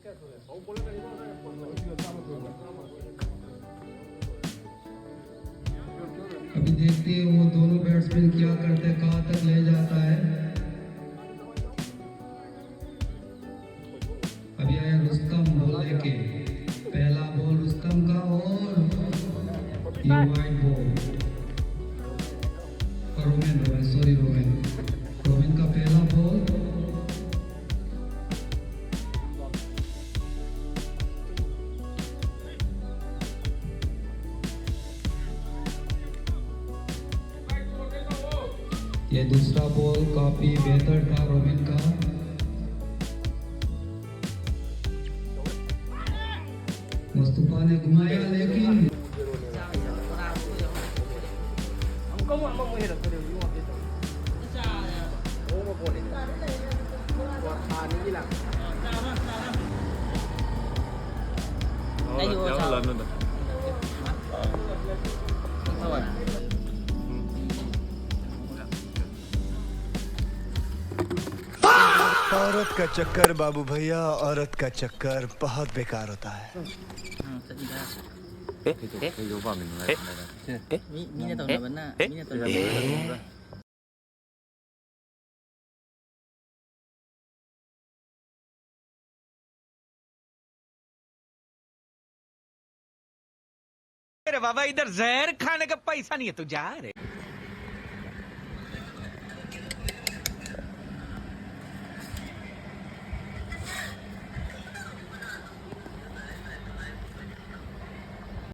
अभी देखते हैं वो दोनों बैट्समैन क्या करते हैं, कहाँ तक ले जाता है। अभी आया रुस्तम बॉल लेके, पहला बॉल रुस्तम का और ये वाइड बॉल। रोबिन का पहला बॉल। ये दूसरा बॉल काफी बेहतर था रोबिन का। मुस्तफा ने घुमाया लेकिन औरत का चक्कर बाबू भैया, औरत का चक्कर बहुत बेकार होता है। अरे बाबा, इधर जहर खाने का पैसा नहीं है, तू जा रे।